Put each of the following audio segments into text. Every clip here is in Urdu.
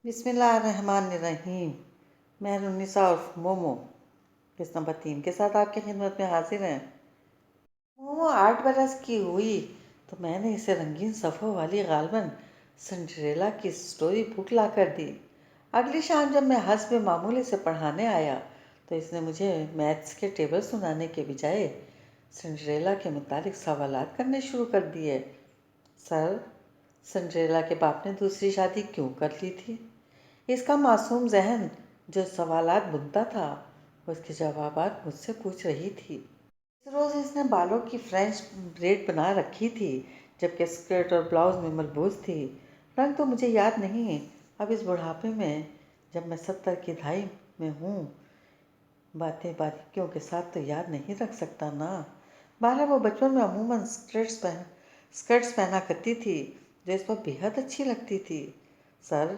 بسم اللہ الرحمن الرحیم۔ میں رنیسا اور مومو قسط نمبر 3 کے ساتھ آپ کی خدمت میں حاضر ہیں۔ مومو 8 برس کی ہوئی تو میں نے اسے رنگین صفحوں والی غالباً سنڈریلا کی سٹوری بک لا کر دی۔ اگلی شام جب میں حسب معمول اسے پڑھانے آیا تو اس نے مجھے میتھس کے ٹیبل سنانے کے بجائے سنڈریلا کے متعلق سوالات کرنے شروع کر دیے۔ سر، سنڈریلا کے باپ نے دوسری شادی کیوں کر لی تھی؟ اس کا معصوم ذہن جو سوالات بنتا تھا اس کے جوابات مجھ سے پوچھ رہی تھی۔ اس روز اس نے بالوں کی فرینچ بریڈ بنا رکھی تھی جبکہ اسکرٹ اور بلاؤز میں ملبوس تھی۔ رنگ تو مجھے یاد نہیں، اب اس بڑھاپے میں جب میں 70 کی دہائی میں ہوں باتیں باریکیوں کے ساتھ تو یاد نہیں رکھ سکتا نا۔ بہرحال وہ بچپن میں عموماً اسکرٹس پہنا کرتی تھی جو اس پر بےحد اچھی لگتی تھی۔ سر،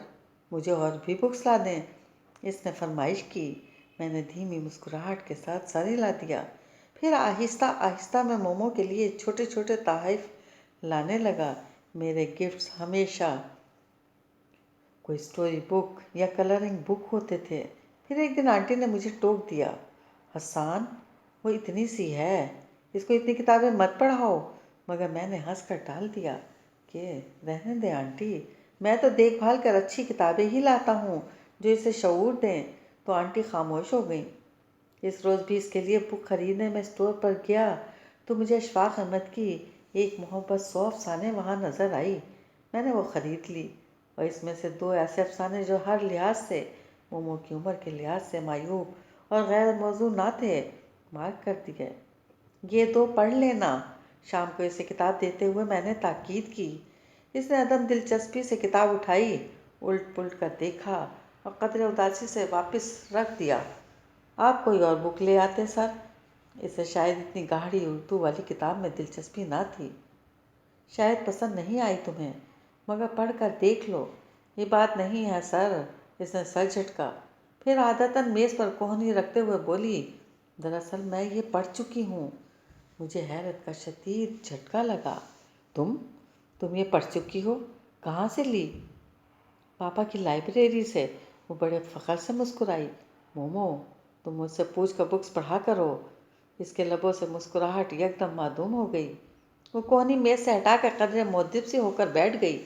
مجھے اور بھی بکس لا دیں، اس نے فرمائش کی۔ میں نے دھیمی مسکراہٹ کے ساتھ سر ہلا دیا۔ پھر آہستہ آہستہ میں مومو کے لیے چھوٹے چھوٹے تحائف لانے لگا۔ میرے گفٹس ہمیشہ کوئی سٹوری بک یا کلرنگ بک ہوتے تھے۔ پھر ایک دن آنٹی نے مجھے ٹوک دیا، حسان، وہ اتنی سی ہے، اس کو اتنی کتابیں مت پڑھاؤ۔ مگر میں نے ہنس کر ٹال دیا کہ رہنے دیں آنٹی، میں تو دیکھ بھال کر اچھی کتابیں ہی لاتا ہوں جو اسے شعور دیں۔ تو آنٹی خاموش ہو گئیں۔ اس روز بھی اس کے لیے بک خریدنے میں اسٹور پر گیا تو مجھے اشفاق احمد کی ایک محبت سو افسانے وہاں نظر آئی۔ میں نے وہ خرید لی اور اس میں سے 2 ایسے افسانے جو ہر لحاظ سے، مومو کی عمر کے لحاظ سے معیوب اور غیر موضوع نہ تھے، مارک کر دیے۔ یہ 2 پڑھ لینا۔ شام کو اسے کتاب دیتے ہوئے میں نے تاکید کی۔ اس نے عدم دلچسپی سے کتاب اٹھائی، الٹ پلٹ کر دیکھا اور قدرے اداسی سے واپس رکھ دیا۔ آپ کوئی اور بک لے آتے سر، اسے شاید اتنی گاڑھی اردو والی کتاب میں دلچسپی نہ تھی۔ شاید پسند نہیں آئی تمہیں، مگر پڑھ کر دیکھ لو۔ یہ بات نہیں ہے سر، اس نے سر جھٹکا۔ پھر عادتاً میز پر کوہنی رکھتے ہوئے بولی، دراصل میں یہ پڑھ چکی ہوں۔ مجھے حیرت کا شدید جھٹکا لگا۔ تم یہ پڑھ چکی ہو؟ کہاں سے لی؟ پاپا کی لائبریری سے، وہ بڑے فخر سے مسکرائی۔ مومو، تم مجھ سے پوچھ کر بکس پڑھا کرو۔ اس کے لبوں سے مسکراہٹ یکدم معدوم ہو گئی۔ وہ کوہنی میز سے ہٹا کر قدرے مؤدب سی ہو کر بیٹھ گئی۔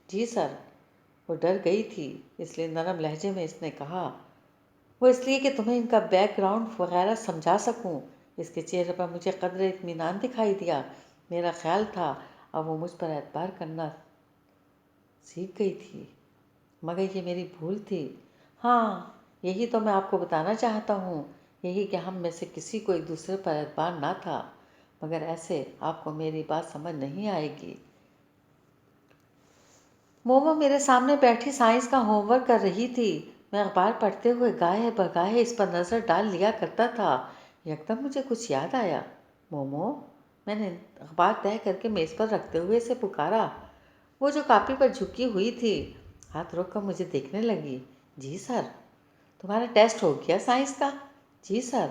جی سر۔ وہ ڈر گئی تھی، اس لیے نرم لہجے میں اس نے کہا، وہ اس لیے کہ تمہیں ان کا بیک گراؤنڈ وغیرہ سمجھا سکوں۔ اس کے چہرے پر مجھے قدرے اطمینان دکھائی دیا۔ میرا خیال تھا اب وہ مجھ پر اعتبار کرنا سیکھ گئی تھی، مگر یہ میری بھول تھی۔ ہاں، یہی تو میں آپ کو بتانا چاہتا ہوں، یہی کہ ہم میں سے کسی کو ایک دوسرے پر اعتبار نہ تھا، مگر ایسے آپ کو میری بات سمجھ نہیں آئے گی۔ مومو میرے سامنے بیٹھی سائنس کا ہوم ورک کر رہی تھی۔ میں اخبار پڑھتے ہوئے گاہے بگاہے اس پر نظر ڈال لیا کرتا تھا۔ یکدم مجھے کچھ یاد آیا۔ مومو، میں نے اخبار طے کر کے میز پر رکھتے ہوئے اسے پکارا۔ وہ جو کاپی پر جھکی ہوئی تھی، ہاتھ روک کر مجھے دیکھنے لگی۔ جی سر۔ تمہارا ٹیسٹ ہو گیا سائنس کا؟ جی سر۔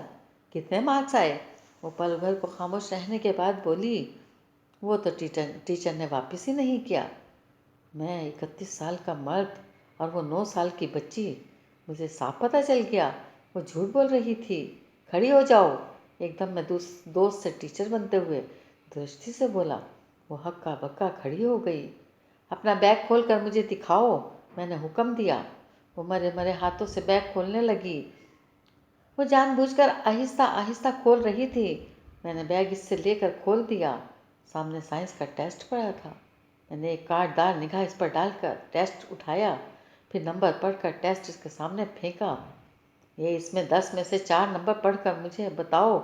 کتنے مارکس آئے؟ وہ پل بھر کو خاموش رہنے کے بعد بولی، وہ تو ٹیچر نے واپس ہی نہیں کیا۔ میں 31 سال کا مرد اور وہ 9 سال کی بچی، مجھے صاف پتہ چل گیا وہ جھوٹ بول رہی تھی۔ کھڑی ہو جاؤ، ایک دم میں دوست سے ٹیچر بنتے ہوئے درستی سے بولا۔ وہ ہکا بکا کھڑی ہو گئی۔ اپنا بیگ کھول کر مجھے دکھاؤ، میں نے حکم دیا۔ وہ مرے مرے ہاتھوں سے بیگ کھولنے لگی۔ وہ جان بوجھ کر آہستہ آہستہ کھول رہی تھی۔ میں نے بیگ اس سے لے کر کھول دیا۔ سامنے سائنس کا ٹیسٹ پڑا تھا۔ میں نے ایک کاٹ دار نگاہ اس پر ڈال کر ٹیسٹ اٹھایا، پھر نمبر پڑھ کر ٹیسٹ اس کے سامنے پھینکا۔ یہ اس میں 10 میں سے 4 نمبر پڑھ کر مجھے بتاؤ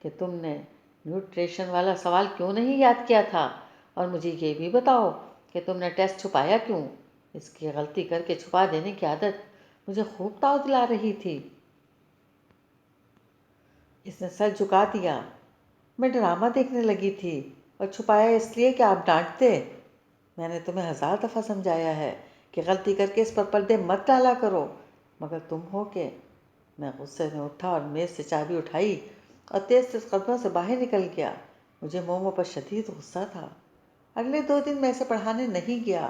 کہ تم نے نیوٹریشن والا سوال کیوں نہیں یاد کیا تھا، اور مجھے یہ بھی بتاؤ کہ تم نے ٹیسٹ چھپایا کیوں۔ اس کی غلطی کر کے چھپا دینے کی عادت مجھے خوب تاؤ دلا رہی تھی۔ اس نے سر جھکا دیا۔ میں ڈرامہ دیکھنے لگی تھی اور چھپایا اس لیے کہ آپ ڈانٹتے۔ میں نے تمہیں 1000 دفعہ سمجھایا ہے کہ غلطی کر کے اس پر پردے مت ڈالا کرو، مگر تم ہو کہ۔ میں غصے میں اٹھا اور میز سے چابی اٹھائی اور تیز تیز قدموں سے باہر نکل گیا۔ مجھے مومو پر شدید غصہ تھا۔ اگلے 2 دن میں اسے پڑھانے نہیں گیا۔